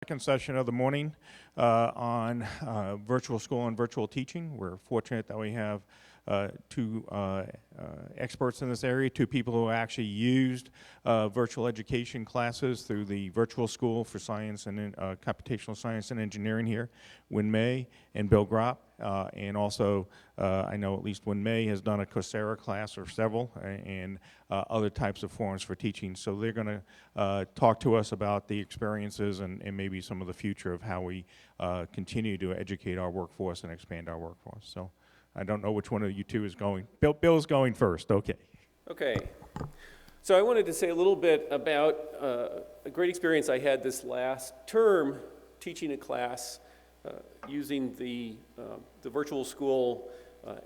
Second session of the morning on virtual school and virtual teaching. We're fortunate that we have two experts in this area, two people who actually used virtual education classes through the virtual school for science and computational science and engineering here, Win May and Bill Gropp. And also, I know at least Win May has done a Coursera class or several, and other types of forums for teaching. So they're going to talk to us about the experiences and maybe some of the future of how we continue to educate our workforce and expand our workforce. So I don't know which one of you two is going. Bill's going first. Okay. Okay. So I wanted to say a little bit about a great experience I had this last term teaching a class using the virtual school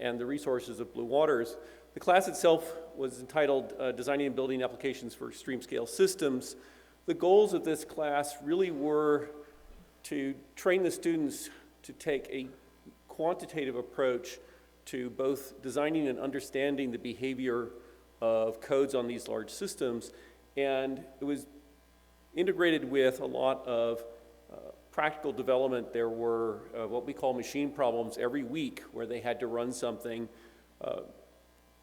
and the resources of Blue Waters. The class itself was entitled Designing and Building Applications for Extreme Scale Systems. The goals of this class really were to train the students to take a quantitative approach to both designing and understanding the behavior of codes on these large systems, and it was integrated with a lot of practical development. There were what we call machine problems every week where they had to run something,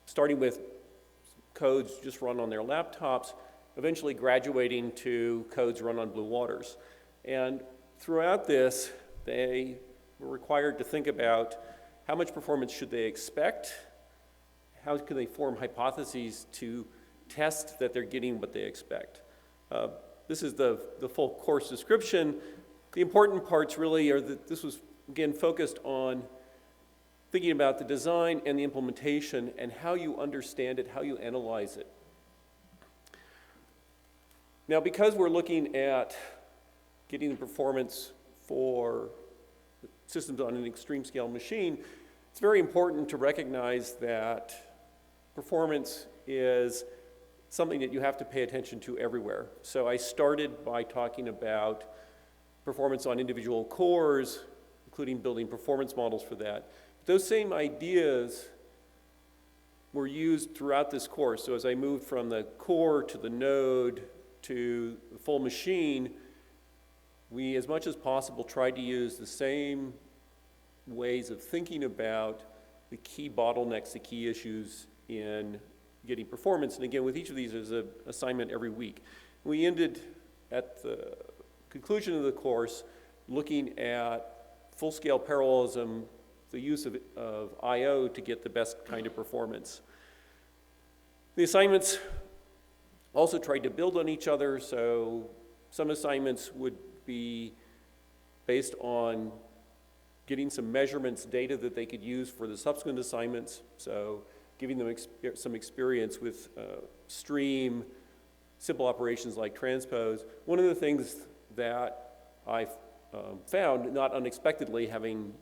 starting with codes just run on their laptops, eventually graduating to codes run on Blue Waters. And throughout this, they were required to think about how much performance should they expect, how can they form hypotheses to test that they're getting what they expect. This is the full course description. The important parts really are that this was, again, focused on thinking about the design and the implementation and how you understand it, how you analyze it. Now, because we're looking at getting the performance for systems on an extreme scale machine, it's very important to recognize that performance is something that you have to pay attention to everywhere. So I started by talking about performance on individual cores, including building performance models for that. Those same ideas were used throughout this course. So as I moved from the core to the node to the full machine, we, as much as possible, tried to use the same ways of thinking about the key bottlenecks, the key issues in getting performance. And again, with each of these, there's an assignment every week. We ended at the conclusion of the course looking at full-scale parallelism, the use of I/O to get the best kind of performance. The assignments also tried to build on each other, so some assignments would be based on getting some measurements data that they could use for the subsequent assignments, so giving them some experience with stream, simple operations like transpose. One of the things that I found, not unexpectedly, having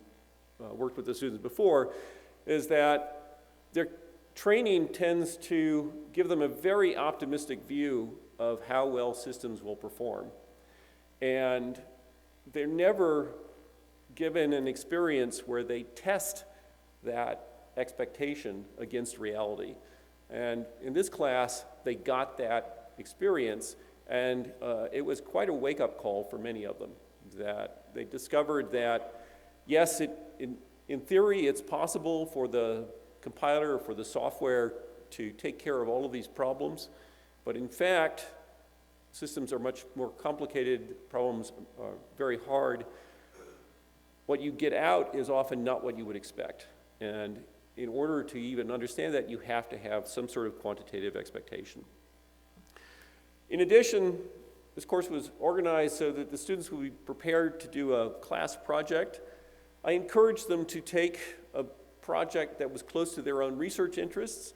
worked with the students before, is that their training tends to give them a very optimistic view of how well systems will perform. And they're never given an experience where they test that expectation against reality. And in this class, they got that experience, and it was quite a wake-up call for many of them, that they discovered that, yes, in theory, it's possible for the compiler or for the software to take care of all of these problems, but in fact, systems are much more complicated, problems are very hard. What you get out is often not what you would expect. And in order to even understand that, you have to have some sort of quantitative expectation. In addition, this course was organized so that the students would be prepared to do a class project. I encouraged them to take a project that was close to their own research interests.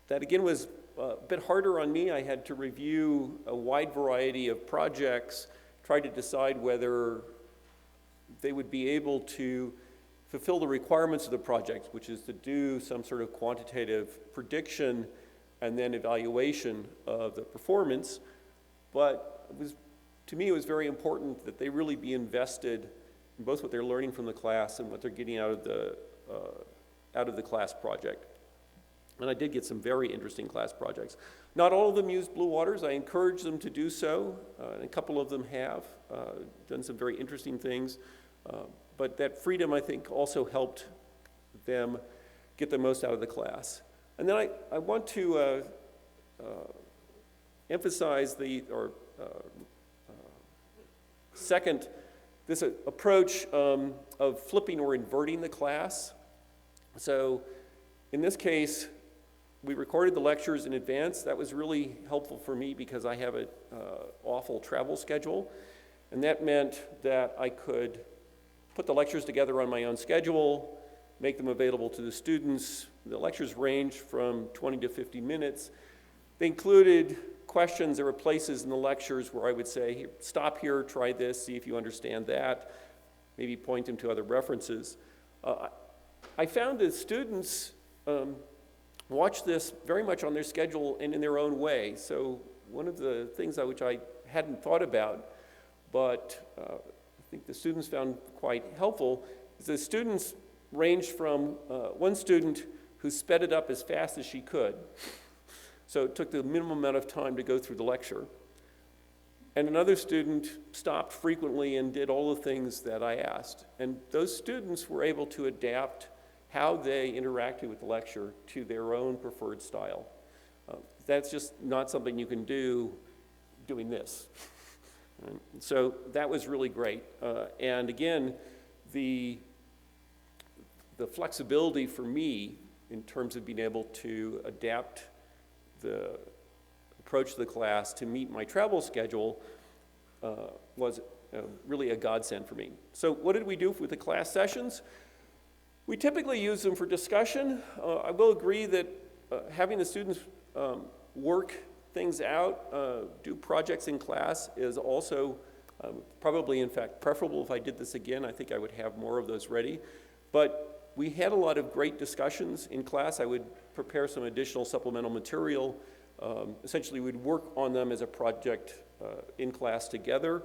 That again was a bit harder on me. I had to review a wide variety of projects, try to decide whether they would be able to fulfill the requirements of the project, which is to do some sort of quantitative prediction and then evaluation of the performance. But to me, it was very important that they really be invested in both what they're learning from the class and what they're getting out of the class project. And I did get some very interesting class projects. Not all of them used Blue Waters. I encourage them to do so, and a couple of them have done some very interesting things. But that freedom, I think, also helped them get the most out of the class. And then I want to emphasize second, this approach of flipping or inverting the class. So in this case, we recorded the lectures in advance. That was really helpful for me because I have an awful travel schedule. And that meant that I could put the lectures together on my own schedule, make them available to the students. The lectures ranged from 20 to 50 minutes. They included questions. There were places in the lectures where I would say, stop here, try this, see if you understand that, maybe point them to other references. I found that students watch this very much on their schedule and in their own way. So one of the things which I hadn't thought about, but I think the students found quite helpful, is the students ranged from one student who sped it up as fast as she could. So it took the minimum amount of time to go through the lecture. And another student stopped frequently and did all the things that I asked. And those students were able to adapt how they interacted with the lecture to their own preferred style. That's just not something you can do doing this. So that was really great. And again, the flexibility for me in terms of being able to adapt the approach to the class to meet my travel schedule was really a godsend for me. So what did we do with the class sessions? We typically use them for discussion. I will agree that having the students work things out, do projects in class is also probably, in fact, preferable. If I did this again, I think I would have more of those ready. But we had a lot of great discussions in class. I would prepare some additional supplemental material. Essentially, we'd work on them as a project in class together.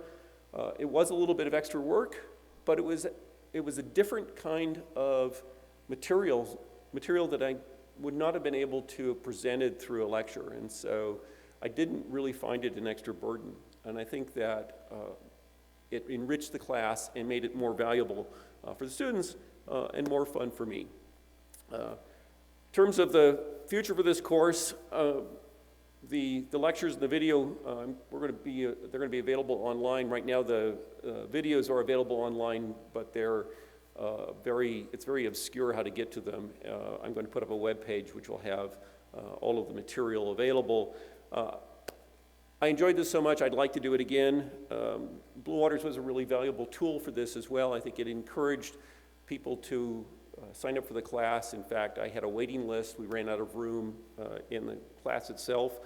It was a little bit of extra work, but it was a different kind of material that I would not have been able to have presented through a lecture. And so I didn't really find it an extra burden. And I think that it enriched the class and made it more valuable for the students and more fun for me. In terms of the future for this course, the lectures and the video, they're going to be available online. Right now, the videos are available online, but it's very obscure how to get to them. I'm going to put up a web page which will have all of the material available. I enjoyed this so much, I'd like to do it again. Blue Waters was a really valuable tool for this as well. I think it encouraged people to sign up for the class. In fact, I had a waiting list. We ran out of room in the class itself,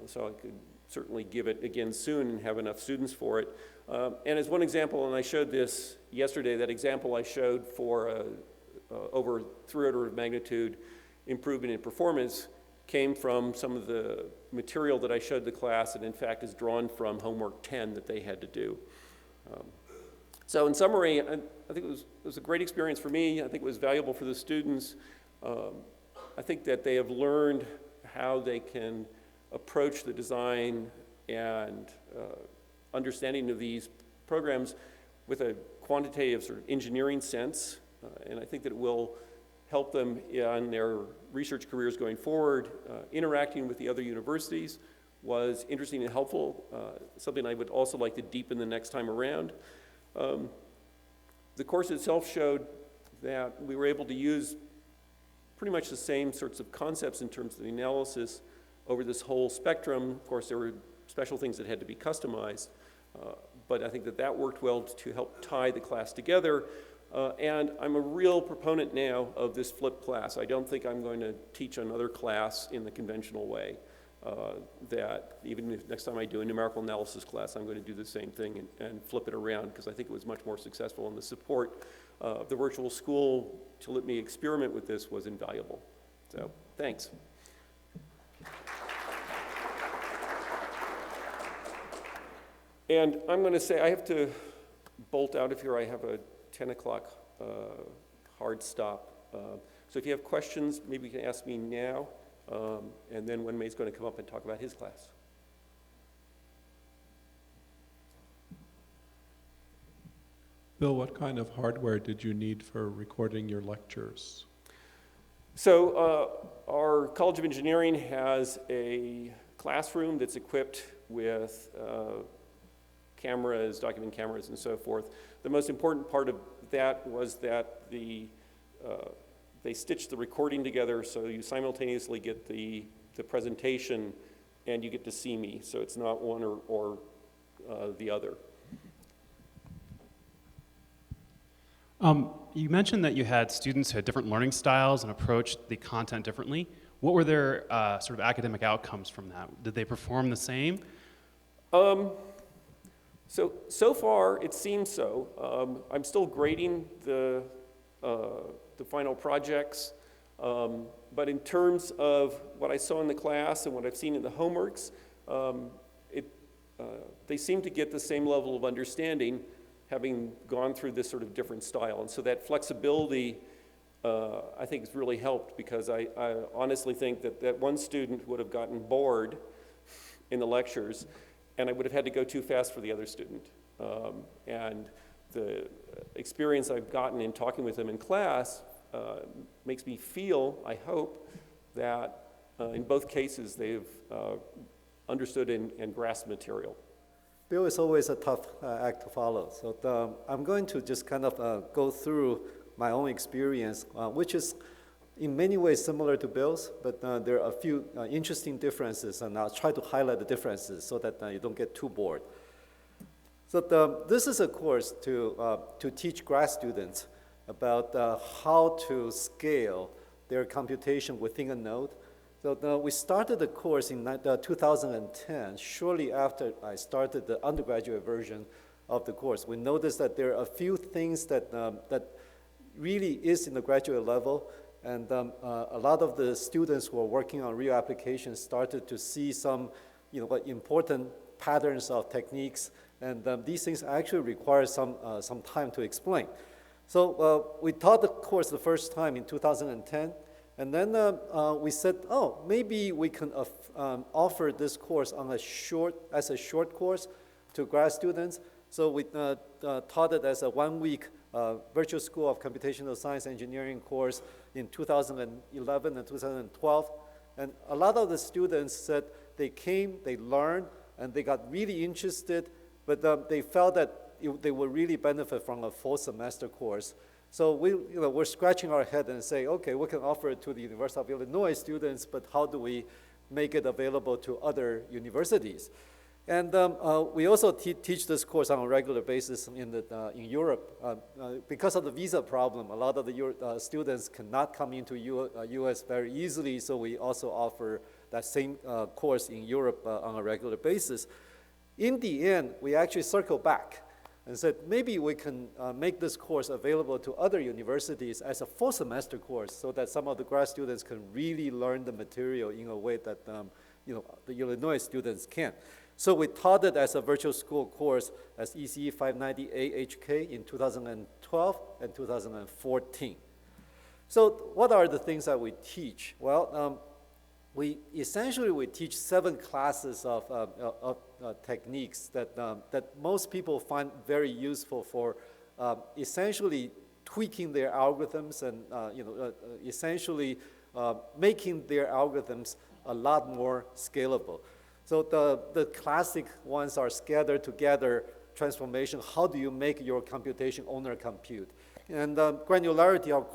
so I could certainly give it again soon and have enough students for it. And as one example, and I showed this yesterday, that example I showed for over 3 order of magnitude improvement in performance came from some of the material that I showed the class, and in fact is drawn from homework 10 that they had to do. So in summary, I think it was a great experience for me. I think it was valuable for the students. I think that they have learned how they can approach the design and understanding of these programs with a quantitative sort of engineering sense. And I think that it will help them in their research careers going forward. Interacting with the other universities was interesting and helpful, something I would also like to deepen the next time around. The course itself showed that we were able to use pretty much the same sorts of concepts in terms of the analysis over this whole spectrum. Of course, there were special things that had to be customized, but I think that worked well to help tie the class together. And I'm a real proponent now of this flipped class. I don't think I'm going to teach another class in the conventional way. That even if next time I do a numerical analysis class, I'm going to do the same thing and flip it around, because I think it was much more successful, and the support of the virtual school to let me experiment with this was invaluable. So, thanks. And I'm going to say I have to bolt out of here. I have a 10 o'clock hard stop. So if you have questions, maybe you can ask me now, and then when May's going to come up and talk about his class. Bill, what kind of hardware did you need for recording your lectures? So our College of Engineering has a classroom that's equipped with cameras, document cameras, and so forth. The most important part of that was that they stitched the recording together so you simultaneously get the presentation and you get to see me. So it's not one or the other. You mentioned that you had students who had different learning styles and approached the content differently. What were their sort of academic outcomes from that? Did they perform the same? So far, it seems so. I'm still grading the final projects, but in terms of what I saw in the class and what I've seen in the homeworks, they seem to get the same level of understanding having gone through this sort of different style. And so that flexibility, I think, has really helped, because I honestly think that one student would have gotten bored in the lectures, and I would have had to go too fast for the other student. And the experience I've gotten in talking with them in class makes me feel, I hope, that in both cases they've understood and grasped material. Bill is always a tough act to follow. So I'm going to just kind of go through my own experience, which is in many ways similar to Bill's, but there are a few interesting differences, and I'll try to highlight the differences so that you don't get too bored. So this is a course to teach grad students about how to scale their computation within a node. So we started the course in 2010, shortly after I started the undergraduate version of the course. We noticed that there are a few things that really is in the graduate level, and a lot of the students who are working on real applications started to see some important patterns of techniques, and these things actually require some time to explain. So we taught the course the first time in 2010, and then we said, oh, maybe we can offer this course on as a short course to grad students. So we taught it as a one-week Virtual School of Computational Science Engineering course in 2011 and 2012. And a lot of the students said they came, they learned, and they got really interested, but they felt that they would really benefit from a full semester course. So we're scratching our head and say, okay, we can offer it to the University of Illinois students, but how do we make it available to other universities? And we also teach this course on a regular basis in Europe. Because of the visa problem, a lot of the students cannot come into US very easily, so we also offer that same course in Europe on a regular basis. In the end, we actually circled back and said, maybe we can make this course available to other universities as a full semester course so that some of the grad students can really learn the material in a way that the Illinois students can. So we taught it as a virtual school course as ECE 590 AHK in 2012 and 2014. So what are the things that we teach? Well, we teach 7 classes of techniques that most people find very useful for essentially tweaking their algorithms and essentially making their algorithms a lot more scalable. So the classic ones are scattered together transformation. How do you make your computation owner compute? And granularity of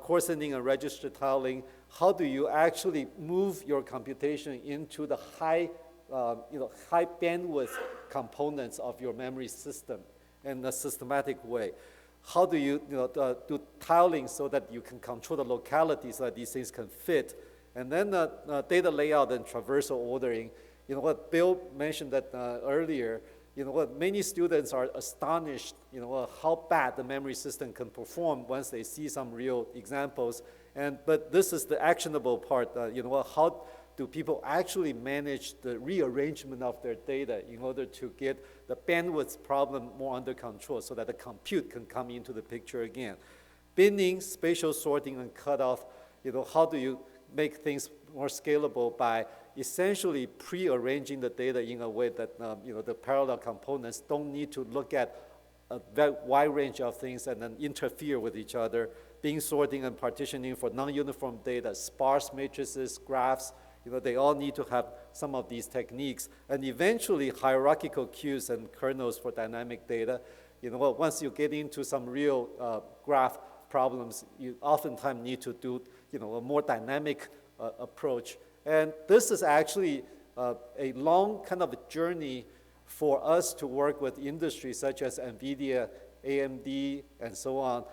coarsening and register tiling. How do you actually move your computation into the high bandwidth components of your memory system in a systematic way? How do you do tiling so that you can control the locality so that these things can fit? And then data layout and traversal ordering. What Bill mentioned that earlier, many students are astonished, how bad the memory system can perform once they see some real examples. But this is the actionable part, how do people actually manage the rearrangement of their data in order to get the bandwidth problem more under control so that the compute can come into the picture again. binning, spatial sorting, and cutoff. How do you make things more scalable by essentially pre-arranging the data in a way that the parallel components don't need to look at a very wide range of things and then interfere with each other. Bin sorting and partitioning for non-uniform data, sparse matrices, graphs, they all need to have some of these techniques. And eventually hierarchical queues and kernels for dynamic data. Once you get into some real graph problems, you oftentimes need to do a more dynamic approach. And this is actually a long kind of a journey for us to work with industries such as NVIDIA, AMD, and so on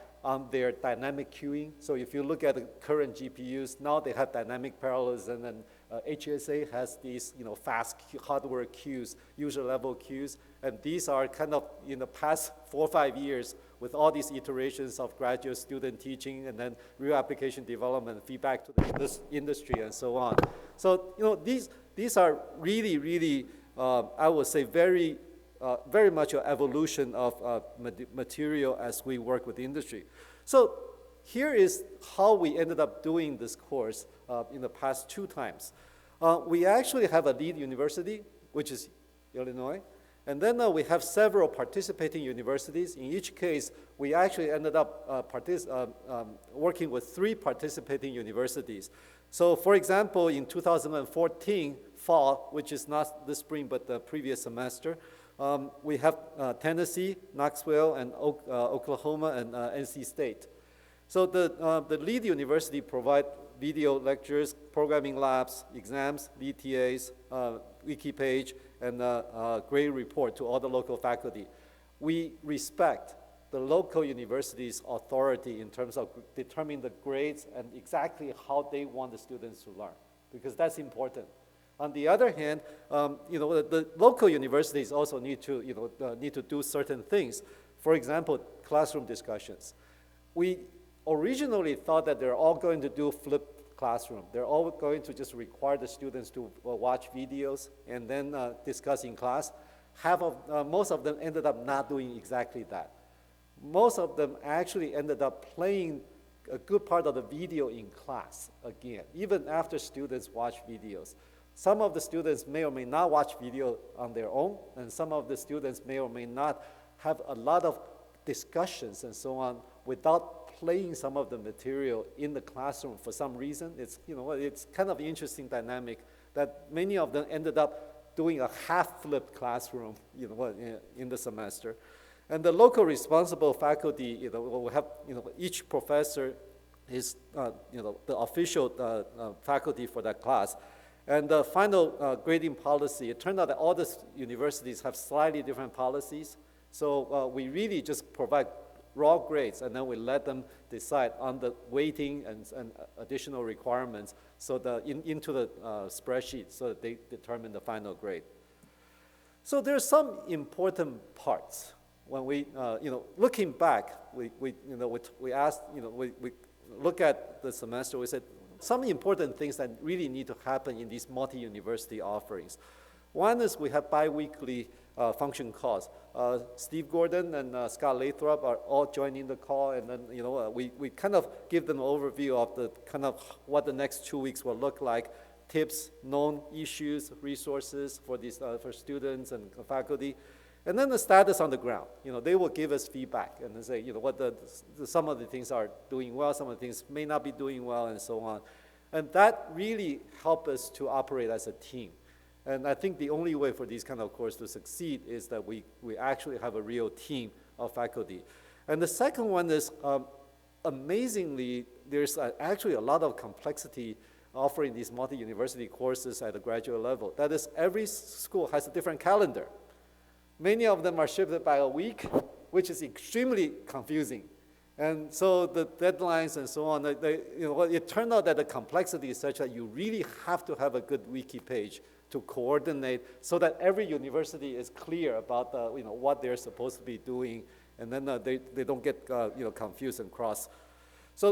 their dynamic queuing. So if you look at the current GPUs, now they have dynamic parallelism, and HSA has these fast hardware queues, user-level queues, and these are kind of in the past 4 or 5 years with all these iterations of graduate student teaching and then real application development, feedback to this industry, and so on. So these are really, really, I would say, very much an evolution of material as we work with the industry. So here is how we ended up doing this course in the past 2 times. We actually have a lead university, which is Illinois, and then we have several participating universities. In each case, we actually ended up working with 3 participating universities. So for example, in 2014 fall, which is not this spring but the previous semester, we have Tennessee, Knoxville, and Oklahoma, and NC State. So the lead university provide video lectures, programming labs, exams, VTAs, wiki page, and grade report to all the local faculty. We respect the local university's authority in terms of determining the grades and exactly how they want the students to learn, because that's important. On the other hand, the local universities also need to do certain things. For example, classroom discussions. We originally thought that they're all going to do flipped classroom. They're all going to just require the students to watch videos and then discuss in class. Most of them ended up not doing exactly that. Most of them actually ended up playing a good part of the video in class again, even after students watch videos. Some of the students may or may not watch video on their own, and some of the students may or may not have a lot of discussions and so on without playing some of the material in the classroom for some reason. It's kind of an interesting dynamic that many of them ended up doing a half-flipped classroom, in the semester. And the local responsible faculty, we have, each professor is, the official faculty for that class. And the final grading policy, it turned out that all the universities have slightly different policies. So we really just provide raw grades, and then we let them decide on the weighting and additional requirements into the spreadsheet so that they determine the final grade. So there's some important parts. When we, looking back, we asked, we look at the semester, we said, some important things that really need to happen in these multi-university offerings. One is we have bi-weekly function calls. Steve Gordon and Scott Lathrop are all joining the call, and then we kind of give them an overview of the kind of what the next 2 weeks will look like, tips, known issues, resources for these for students and faculty, and then the status on the ground. They will give us feedback and say, what some of the things are doing well, some of the things may not be doing well, and so on. And that really helps us to operate as a team. And I think the only way for these kind of courses to succeed is that we actually have a real team of faculty. And the second one is, amazingly, there's actually a lot of complexity offering these multi-university courses at the graduate level. That is, every school has a different calendar. Many of them are shifted by a week, which is extremely confusing. And so the deadlines and so on, it turned out that the complexity is such that you really have to have a good wiki page to coordinate so that every university is clear about what they're supposed to be doing, and then they don't get confused and cross. So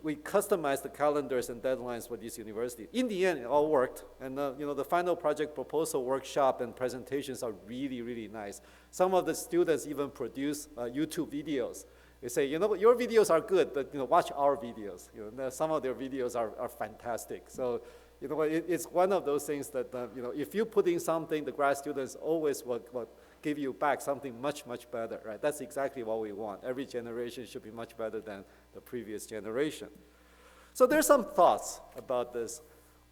we customized the calendars and deadlines for these universities. In the end, it all worked, and the final project proposal workshop and presentations are really, really nice. Some of the students even produce YouTube videos, They say, you know, your videos are good, but watch our videos. Some of their videos are fantastic. So, it's one of those things that if you put in something, the grad students always will give you back something much, much better, right? That's exactly what we want. Every generation should be much better than the previous generation. So there's some thoughts about this.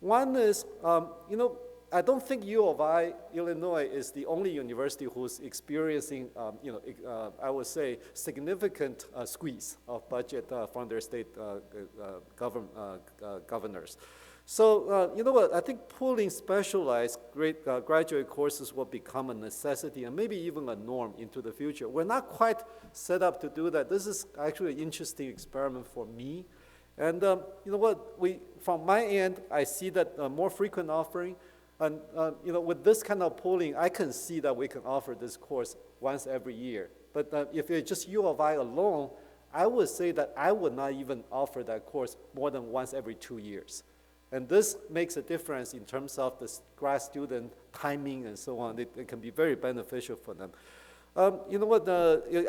One is, I don't think U of I, Illinois, is the only university who's experiencing, I would say, significant squeeze of budget from their state governors. So, you know what, I think pooling specialized graduate courses will become a necessity and maybe even a norm into the future. We're not quite set up to do that. This is actually an interesting experiment for me. And you know what, from my end, I see that more frequent offering, and with this kind of pooling, I can see that we can offer this course once every year. But if it's just U of I alone, I would say that I would not even offer that course more than once every 2 years. And this makes a difference in terms of the grad student timing and so on. It can be very beneficial for them. You know what,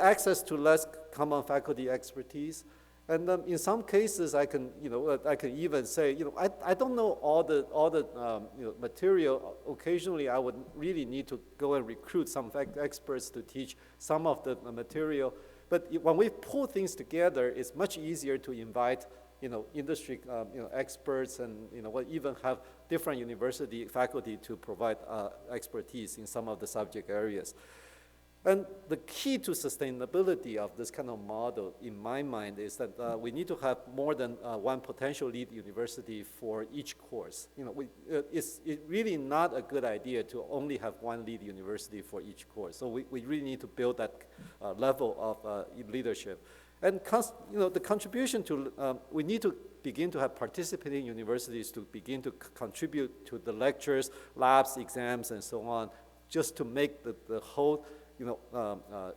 access to less common faculty expertise. And in some cases, I can even say, I don't know all the material. Occasionally, I would really need to go and recruit some experts to teach some of the material. But when we pull things together, it's much easier to invite industry experts and even have different university faculty to provide expertise in some of the subject areas. And the key to sustainability of this kind of model, in my mind, is that we need to have more than one potential lead university for each course. It's really not a good idea to only have one lead university for each course. So we really need to build that level of leadership. And the contribution to, we need to begin to have participating universities to begin to contribute to the lectures, labs, exams, and so on, just to make the whole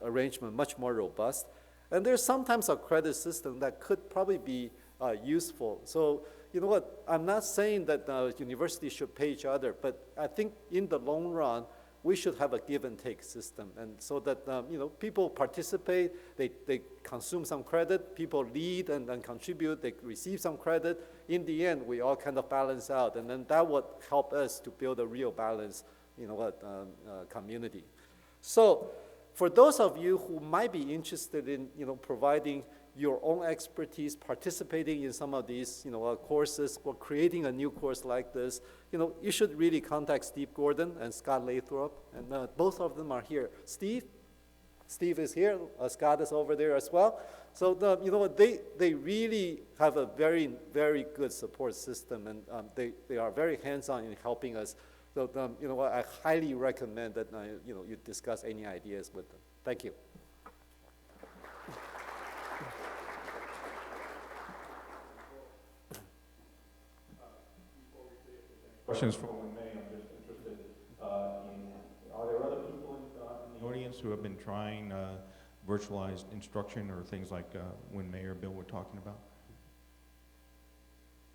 arrangement much more robust. And there's sometimes a credit system that could probably be useful. So, you know what, I'm not saying that universities should pay each other, but I think in the long run, we should have a give and take system. And so that, people participate, they consume some credit, people lead and then contribute, they receive some credit. In the end, we all kind of balance out, and then that would help us to build a real balance, community. So for those of you who might be interested in, providing your own expertise, participating in some of these, courses, or creating a new course like this, you should really contact Steve Gordon and Scott Lathrop, and both of them are here. Steve is here, Scott is over there as well. So, they really have a very, very good support system, and they are very hands-on in helping us. So, I highly recommend that, you discuss any ideas with them. Thank you. Questions for Win-May? I'm just interested are there other people in the audience who have been trying virtualized instruction or things like Win-May or Bill were talking about?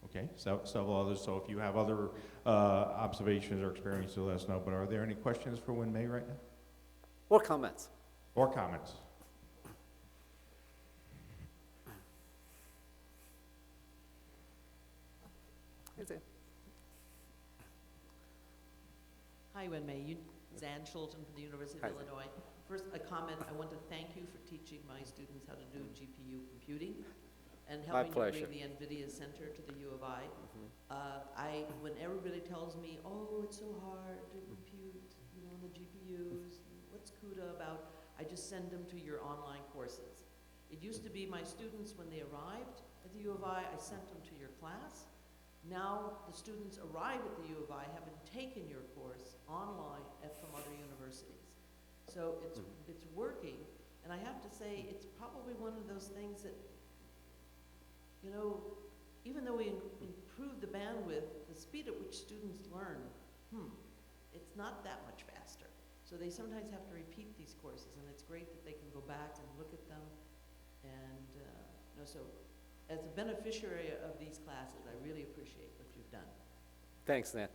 Okay, several others. So if you have other observations or experiences, let us know. But are there any questions for Win-May right now? Or comments? Or comments? Is it? Hi, Wen-Mei. Zan Schulten from the University of Illinois. First, a comment. I want to thank you for teaching my students how to do GPU computing and helping to bring the NVIDIA Center to the U of I. When everybody tells me, oh, it's so hard to compute, the GPUs, what's CUDA about, I just send them to your online courses. It used to be my students, when they arrived at the U of I sent them to your class. Now the students arrive at the U of I having taken your course online from other universities. So it's working, and I have to say it's probably one of those things that, even though we improve the bandwidth, the speed at which students learn, it's not that much faster. So they sometimes have to repeat these courses, and it's great that they can go back and look at them. And so as a beneficiary of these classes, I really appreciate what you've done. Thanks, Nat.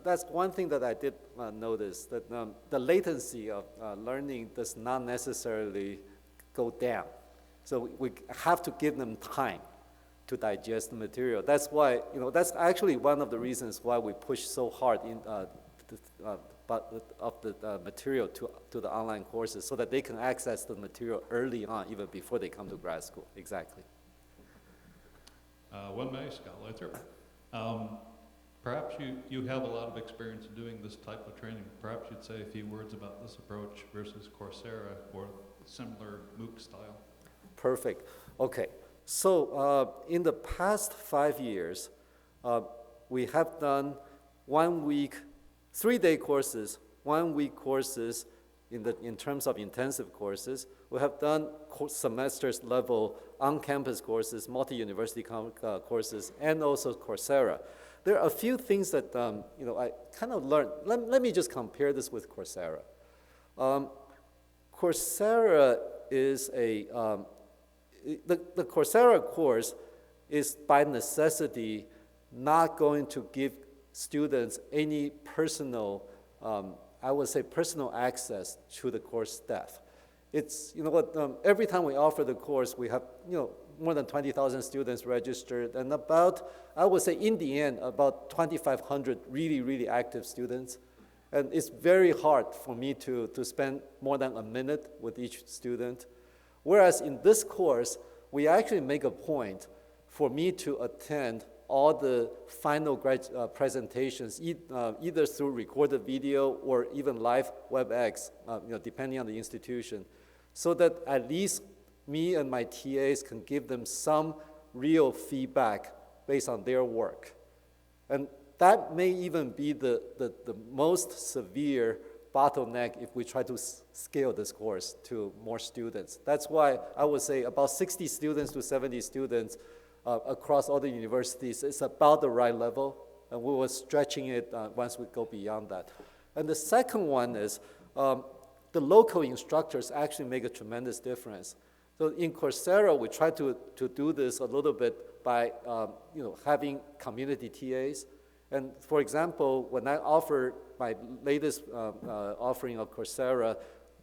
That's one thing that I did notice, that the latency of learning does not necessarily go down. So we have to give them time to digest the material. That's why, that's actually one of the reasons why we push so hard in the material to the online courses, so that they can access the material early on, even before they come to grad school. Exactly. One may, Scott Lathrop. Perhaps you have a lot of experience in doing this type of training. Perhaps you'd say a few words about this approach versus Coursera or similar MOOC style. Perfect. Okay. So in the past 5 years, we have done 1 week, 3-day courses, 1 week courses in terms of intensive courses. We have done semesters level on-campus courses, multi-university courses, and also Coursera. There are a few things that I kind of learned. Let me just compare this with Coursera. Coursera is the Coursera course is by necessity not going to give students any personal, I would say personal access to the course staff. It's, every time we offer the course, we have, more than 20,000 students registered, and about, I would say in the end, about 2,500 really, really active students. And it's very hard for me to spend more than a minute with each student. Whereas in this course, we actually make a point for me to attend all the final presentations, either through recorded video or even live WebEx, depending on the institution, so that at least me and my TAs can give them some real feedback based on their work. And that may even be the most severe bottleneck if we try to scale this course to more students. That's why I would say about 60 students to 70 students across all the universities is about the right level, and we were stretching it once we go beyond that. And the second one is the local instructors actually make a tremendous difference. So in Coursera, we try to do this a little bit by having community TAs. And for example, when I offered my latest offering of Coursera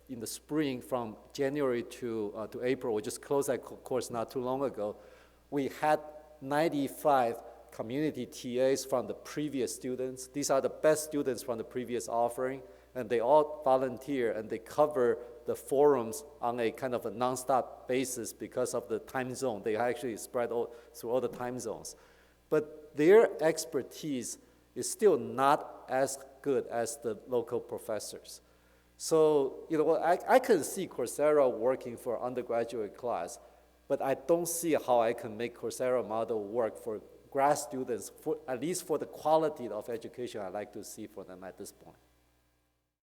in the spring from January to April, we just closed that course not too long ago, we had 95 community TAs from the previous students. These are the best students from the previous offering, and they all volunteer, and they cover the forums on a kind of a nonstop basis because of the time zone. They actually spread through all the time zones. But their expertise is still not as good as the local professors. So, I can see Coursera working for undergraduate class, but I don't see how I can make Coursera model work for grad students, at least for the quality of education I'd like to see for them at this point.